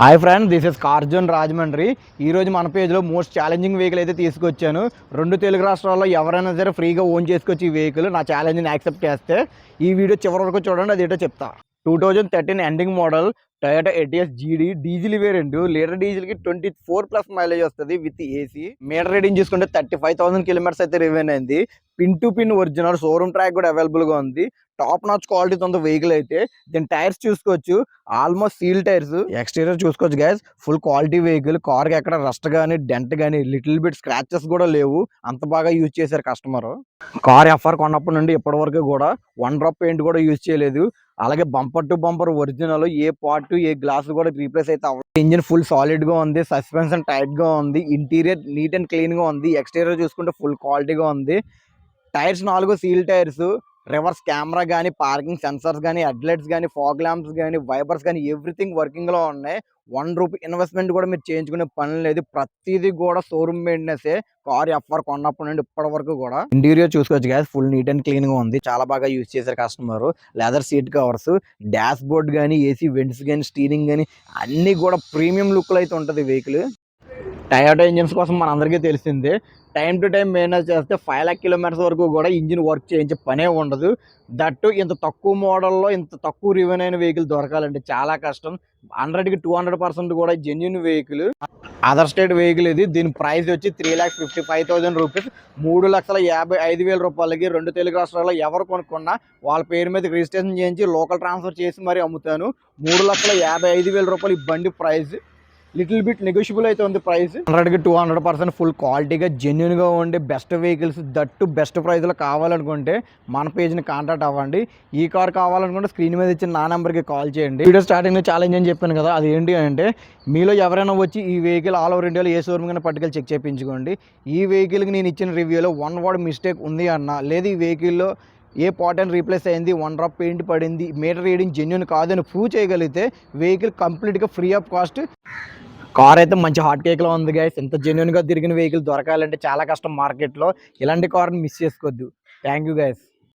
Hi friend, this is కార్జన్ రాజమండ్రి. ఈరోజు మన పేజ్లో మోస్ట్ ఛాలెంజింగ్ వెహికల్ అయితే తీసుకొచ్చాను. 2 తెలుగు రాష్ట్రాల్లో ఎవరైనా సరే ఫ్రీగా ఓన్ చేసుకోవచ్చు ఈ వెహికల్. నా ఛాలెంజ్ని యాక్సెప్ట్ చేస్తే ఈ వీడియో చివరి వరకు చూడండి, అదేటో చెప్తా. 2013 ఎండింగ్ మోడల్ టొయోటా ఎటిఎస్ జీడీ డీజిల్ వేరియంట్. లీటర్ డీజిల్కి 24+ మైలేజ్ వస్తుంది విత్ ఏసీ. మీటర్ రీడింగ్ చూసుకుంటే 35,000 కిలోమీటర్స్ అయితే రివైన్ అయింది. Pin to pin original, showroom track కూడా అవైలబుల్గా ఉంది. టాప్ నాచ్ క్వాలిటీతో ఉంది వెహికల్ అయితే. దీని టైర్స్ చూసుకోవచ్చు, ఆల్మోస్ట్ సీల్ టైర్స్. ఎక్స్టీరియర్ చూసుకోవచ్చు గైస్, ఫుల్ క్వాలిటీ వెహికల్. కార్కి ఎక్కడ రస్ట్ కానీ డెంట్ కానీ లిటిల్ బిట్ స్క్రాచెస్ కూడా లేవు, అంత బాగా యూజ్ చేశారు కస్టమర్. కార్ ఎఫ్ఆర్ కొన్నప్పటి నుండి ఇప్పటి వరకు కూడా 1 డ్రాప్ పెయింట్ కూడా యూజ్ చేయలేదు. అలాగే bumper to bumper original, A part A glass కూడా రీప్లేస్ అయితే అవ్వదు. ఇంజిన్ ఫుల్ సాలిడ్ గా ఉంది, సస్పెన్షన్ టైట్ గా ఉంది, ఇంటీరియర్ నీట్ అండ్ క్లీన్ గా ఉంది. ఎక్స్టీరియర్ చూసుకుంటే ఫుల్ క్వాలిటీగా ఉంది. Tyres 4 seal tyres, reverse camera కానీ, పార్కింగ్ సెన్సర్స్ కానీ, హెడ్లైట్స్ కానీ, ఫాగ్ ల్యాంప్స్ కానీ, వైపర్స్ కానీ ఎవ్రీథింగ్ వర్కింగ్ లో ఉన్నాయి. 1 రూపీ ఇన్వెస్ట్మెంట్ కూడా మీరు చేయించుకునే పని లేదు. ప్రతిదీ కూడా షోరూమ్ మెయింటెనెన్స్. కార్ ఎఫ్ఆర్ కొన్నప్పటి నుండి ఇప్పటి వరకు కూడా. ఇంటీరియర్ చూసుకోవచ్చు guys, full neat and clean గా ఉంది. చాలా బాగా యూజ్ చేశారు customer. Leather seat covers, dashboard కానీ, ఏసీ వెంట్స్ కానీ, స్టీరింగ్ కానీ అన్ని కూడా ప్రీమియం లుక్ లో అయితే ఉంటుంది వెహికల్. టయోటా ఇంజిన్స్ కోసం మన అందరికీ తెలిసిందే, టైం టు టైం మెయింటెనెన్స్ చేస్తే 5 లక్ష కిలోమీటర్స్ వరకు కూడా ఇంజిన్ వర్క్ చేయించే పనే ఉండదు. దట్టు ఇంత తక్కువ మోడల్లో ఇంత తక్కువ రివెన్ అయిన వెహికల్ దొరకాలంటే చాలా కష్టం. 100కి 200% కూడా genuine vehicle. Other state vehicle ఇది. దీని ప్రైస్ వచ్చి 3,55,000 రూపీస్. 3,55,000 రూపాయలకి 2 తెలుగు రాష్ట్రాల్లో ఎవరు కొనుక్కున్నా వాళ్ళ పేరు మీద రిజిస్ట్రేషన్ చేయించి లోకల్ ట్రాన్స్ఫర్ చేసి మరీ అమ్ముతాను. 3,55,000 రూపాయలు ఈ బండి ప్రైస్. లిటిల్ బిట్ నెగోషియబుల్ అయితే ఉంది ప్రైస్. 100కి 200% ఫుల్ క్వాలిటీగా జెన్యున్ గా ఉండే best vehicles, that best price లో కావాలనుకుంటే మన పేజ్ ని కాంటాక్ట్ అవ్వండి. ఈ కార్ కావాలనుకుంటే స్క్రీన్ మీద ఇచ్చిన నా నెంబర్కి కాల్ చేయండి. వీడియో స్టార్టింగ్ లో ఛాలెంజ్ అని చెప్పాను కదా, అది ఏంటి అంటే మీలో ఎవరైనా వచ్చి ఈ వెహికల్ ఆల్ ఓవర్ ఇండియాలో ఏ షోరూమ్ కన్నా పట్టుకెళ్ళి చెక్ చేయించుకోండి. ఈ వెహికల్కి నేను ఇచ్చిన రివ్యూలో 1 వర్డ్ మిస్టేక్ ఉంది అన్నా, లేదు ఈ వెహికల్లో ఏ పార్ట్ అని రీప్లేస్ అయింది, 1 డ్రాప్ పెయింట్ పడింది, మీటర్ రీడింగ్ జెన్యున్ కాదని ప్రూవ్ చేయగలిగితే వెహికల్ కంప్లీట్గా ఫ్రీ ఆఫ్ కాస్ట్. కార్ అయితే మంచి హాట్ కేక్లో ఉంది గైస్. ఎంత జెన్యున్గా తిరిగిన వెహికల్ దొరకాలంటే చాలా కష్టం మార్కెట్లో. ఇలాంటి కార్ని మిస్ చేసుకోవద్దు. Thank you guys.